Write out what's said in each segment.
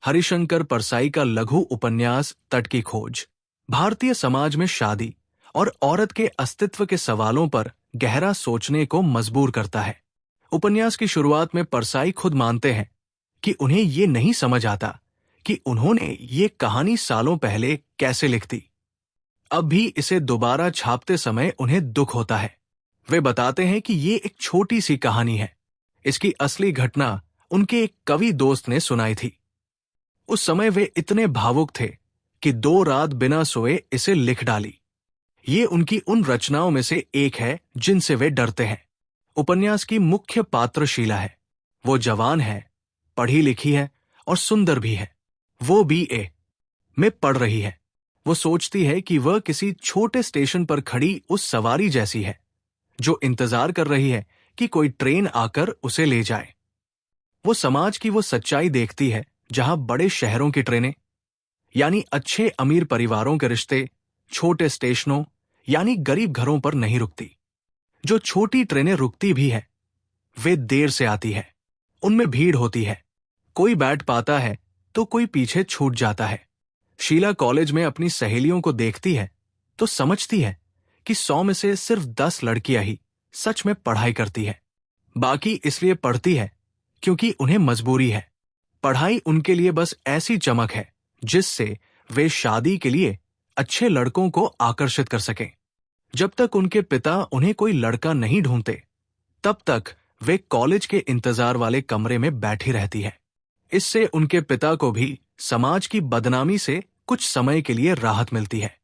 हरिशंकर परसाई का लघु उपन्यास तट की खोज भारतीय समाज में शादी और औरत के अस्तित्व के सवालों पर गहरा सोचने को मजबूर करता है। उपन्यास की शुरुआत में परसाई खुद मानते हैं कि उन्हें ये नहीं समझ आता कि उन्होंने ये कहानी सालों पहले कैसे लिख दी। अब भी इसे दोबारा छापते समय उन्हें दुख होता है। वे बताते हैं कि ये एक छोटी सी कहानी है। इसकी असली घटना उनके एक कवि दोस्त ने सुनाई थी। उस समय वे इतने भावुक थे कि 2 रात बिना सोए इसे लिख डाली। ये उनकी उन रचनाओं में से एक है जिनसे वे डरते हैं। उपन्यास की मुख्य पात्र शीला है। वो जवान है, पढ़ी लिखी है और सुंदर भी है। वो BA में पढ़ रही है। वो सोचती है कि वह किसी छोटे स्टेशन पर खड़ी उस सवारी जैसी है जो इंतजार कर रही है कि कोई ट्रेन आकर उसे ले जाए। वो समाज की वो सच्चाई देखती है जहां बड़े शहरों की ट्रेनें यानी अच्छे अमीर परिवारों के रिश्ते छोटे स्टेशनों यानी गरीब घरों पर नहीं रुकती। जो छोटी ट्रेनें रुकती भी है वे देर से आती है। उनमें भीड़ होती है। कोई बैठ पाता है तो कोई पीछे छूट जाता है। शीला कॉलेज में अपनी सहेलियों को देखती है तो समझती है कि 100 में से सिर्फ 10 लड़कियां ही सच में पढ़ाई करती है। बाकी इसलिए पढ़ती है क्योंकि उन्हें मजबूरी है। पढ़ाई उनके लिए बस ऐसी चमक है जिससे वे शादी के लिए अच्छे लड़कों को आकर्षित कर सकें। जब तक उनके पिता उन्हें कोई लड़का नहीं ढूंढते तब तक वे कॉलेज के इंतजार वाले कमरे में बैठी रहती है। इससे उनके पिता को भी समाज की बदनामी से कुछ समय के लिए राहत मिलती है।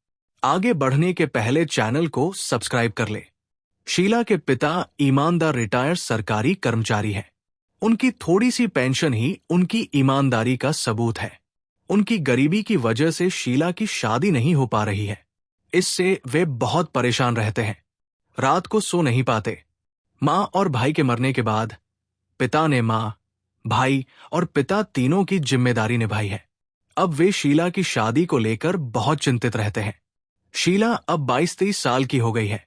आगे बढ़ने के पहले चैनल को सब्सक्राइब कर ले। शीला के पिता ईमानदार रिटायर्ड सरकारी कर्मचारी हैं। उनकी थोड़ी सी पेंशन ही उनकी ईमानदारी का सबूत है। उनकी गरीबी की वजह से शीला की शादी नहीं हो पा रही है। इससे वे बहुत परेशान रहते हैं। रात को सो नहीं पाते। माँ और भाई के मरने के बाद पिता ने माँ, भाई और पिता तीनों की जिम्मेदारी निभाई है। अब वे शीला की शादी को लेकर बहुत चिंतित रहते हैं। शीला अब 22-23 साल की हो गई है।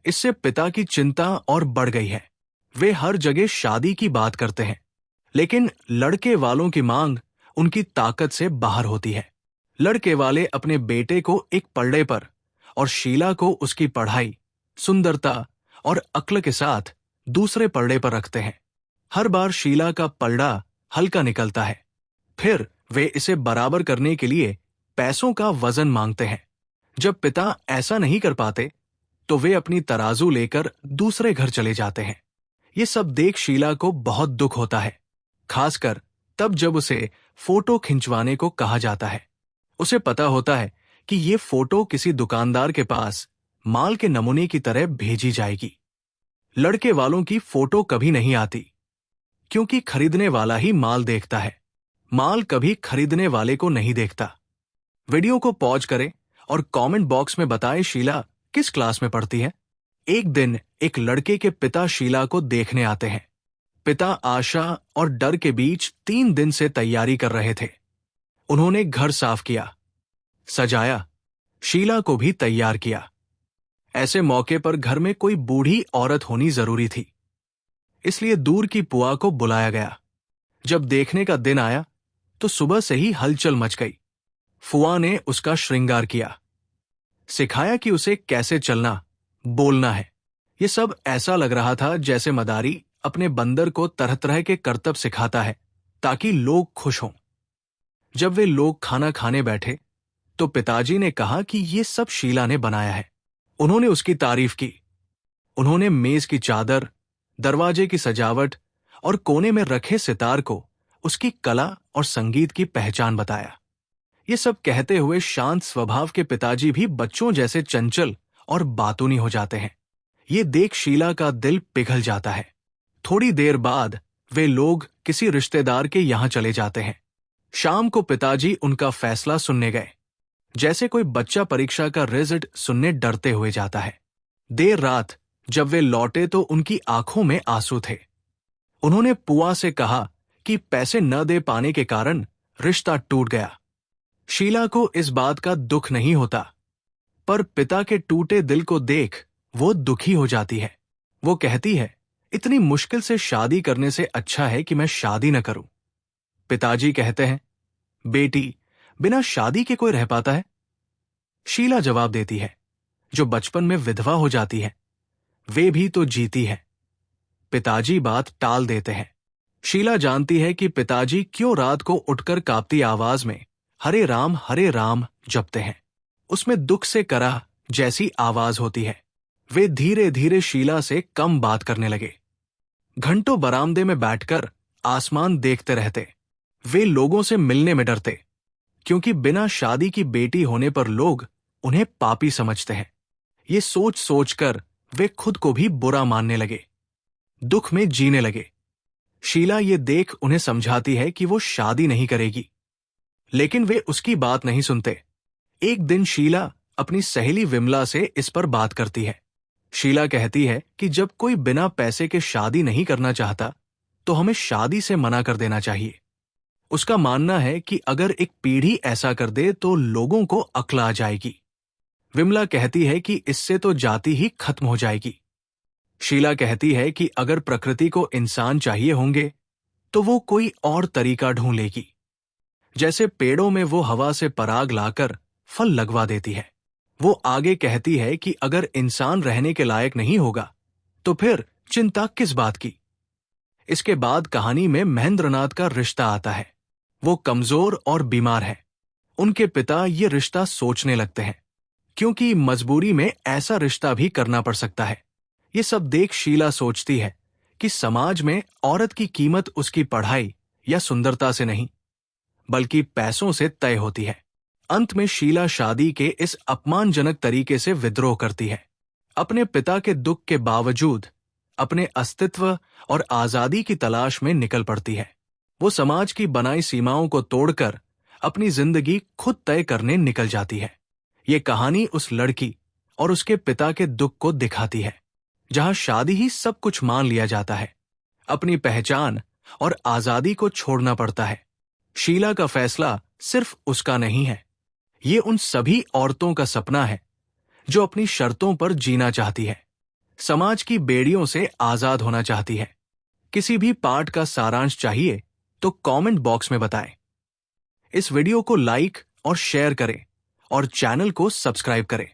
इससे पिता की चिंता और बढ़ गई है। वे हर जगह शादी की बात करते हैं, लेकिन लड़के वालों की मांग उनकी ताकत से बाहर होती है। लड़के वाले अपने बेटे को एक पलड़े पर और शीला को उसकी पढ़ाई, सुंदरता और अक्ल के साथ दूसरे पलड़े पर रखते हैं। हर बार शीला का पलड़ा हल्का निकलता है। फिर वे इसे बराबर करने के लिए पैसों का वजन मांगते हैं। जब पिता ऐसा नहीं कर पाते तो वे अपनी तराजू लेकर दूसरे घर चले जाते हैं। ये सब देख शीला को बहुत दुख होता है, खासकर तब जब उसे फोटो खिंचवाने को कहा जाता है। उसे पता होता है कि ये फोटो किसी दुकानदार के पास माल के नमूने की तरह भेजी जाएगी। लड़के वालों की फोटो कभी नहीं आती क्योंकि खरीदने वाला ही माल देखता है। माल कभी खरीदने वाले को नहीं देखता। वीडियो को पॉज करें और कमेंट बॉक्स में बताएं शीला किस क्लास में पढ़ती है। एक दिन एक लड़के के पिता शीला को देखने आते हैं। पिता आशा और डर के बीच 3 दिन से तैयारी कर रहे थे। उन्होंने घर साफ किया, सजाया, शीला को भी तैयार किया। ऐसे मौके पर घर में कोई बूढ़ी औरत होनी जरूरी थी, इसलिए दूर की पुआ को बुलाया गया। जब देखने का दिन आया तो सुबह से ही हलचल मच गई। फुआ ने उसका श्रृंगार किया, सिखाया कि उसे कैसे चलना, बोलना है। ये सब ऐसा लग रहा था जैसे मदारी अपने बंदर को तरह तरह के करतब सिखाता है ताकि लोग खुश हों। जब वे लोग खाना खाने बैठे तो पिताजी ने कहा कि ये सब शीला ने बनाया है। उन्होंने उसकी तारीफ की। उन्होंने मेज की चादर, दरवाजे की सजावट और कोने में रखे सितार को उसकी कला और संगीत की पहचान बताया। ये सब कहते हुए शांत स्वभाव के पिताजी भी बच्चों जैसे चंचल और बातूनी हो जाते हैं। ये देख शीला का दिल पिघल जाता है। थोड़ी देर बाद वे लोग किसी रिश्तेदार के यहां चले जाते हैं। शाम को पिताजी उनका फैसला सुनने गए, जैसे कोई बच्चा परीक्षा का रिजल्ट सुनने डरते हुए जाता है। देर रात जब वे लौटे तो उनकी आंखों में आंसू थे। उन्होंने पुआ से कहा कि पैसे न दे पाने के कारण रिश्ता टूट गया। शीला को इस बात का दुख नहीं होता, पर पिता के टूटे दिल को देख वो दुखी हो जाती है। वो कहती है, इतनी मुश्किल से शादी करने से अच्छा है कि मैं शादी न करूं। पिताजी कहते हैं, बेटी, बिना शादी के कोई रह पाता है? शीला जवाब देती है, जो बचपन में विधवा हो जाती है, वे भी तो जीती है। पिताजी बात टाल देते हैं। शीला जानती है कि पिताजी क्यों रात को उठकर कांपती आवाज में हरे राम जपते हैं। उसमें दुख से कराह जैसी आवाज होती है। वे धीरे धीरे शीला से कम बात करने लगे। घंटों बरामदे में बैठकर आसमान देखते रहते। वे लोगों से मिलने में डरते, क्योंकि बिना शादी की बेटी होने पर लोग उन्हें पापी समझते हैं। ये सोच सोचकर वे खुद को भी बुरा मानने लगे, दुख में जीने लगे। शीला ये देख उन्हें समझाती है कि वो शादी नहीं करेगी, लेकिन वे उसकी बात नहीं सुनते। एक दिन शीला अपनी सहेली विमला से इस पर बात करती है। शीला कहती है कि जब कोई बिना पैसे के शादी नहीं करना चाहता तो हमें शादी से मना कर देना चाहिए। उसका मानना है कि अगर एक पीढ़ी ऐसा कर दे तो लोगों को अक्ल आ जाएगी। विमला कहती है कि इससे तो जाति ही खत्म हो जाएगी। शीला कहती है कि अगर प्रकृति को इंसान चाहिए होंगे तो वो कोई और तरीका ढूंढ लेगी, जैसे पेड़ों में वो हवा से पराग लाकर फल लगवा देती है। वो आगे कहती है कि अगर इंसान रहने के लायक नहीं होगा तो फिर चिंता किस बात की। इसके बाद कहानी में महेंद्रनाथ का रिश्ता आता है। वो कमजोर और बीमार है। उनके पिता ये रिश्ता सोचने लगते हैं, क्योंकि मजबूरी में ऐसा रिश्ता भी करना पड़ सकता है। ये सब देख शीला सोचती है कि समाज में औरत की कीमत उसकी पढ़ाई या सुंदरता से नहीं, बल्कि पैसों से तय होती है। अंत में शीला शादी के इस अपमानजनक तरीके से विद्रोह करती है। अपने पिता के दुख के बावजूद अपने अस्तित्व और आजादी की तलाश में निकल पड़ती है। वो समाज की बनाई सीमाओं को तोड़कर अपनी जिंदगी खुद तय करने निकल जाती है। ये कहानी उस लड़की और उसके पिता के दुख को दिखाती है, जहां शादी ही सब कुछ मान लिया जाता है। अपनी पहचान और आजादी को छोड़ना पड़ता है। शीला का फैसला सिर्फ उसका नहीं है, ये उन सभी औरतों का सपना है जो अपनी शर्तों पर जीना चाहती है, समाज की बेड़ियों से आजाद होना चाहती है। किसी भी पाठ का सारांश चाहिए तो कमेंट बॉक्स में बताएं। इस वीडियो को लाइक और शेयर करें और चैनल को सब्सक्राइब करें।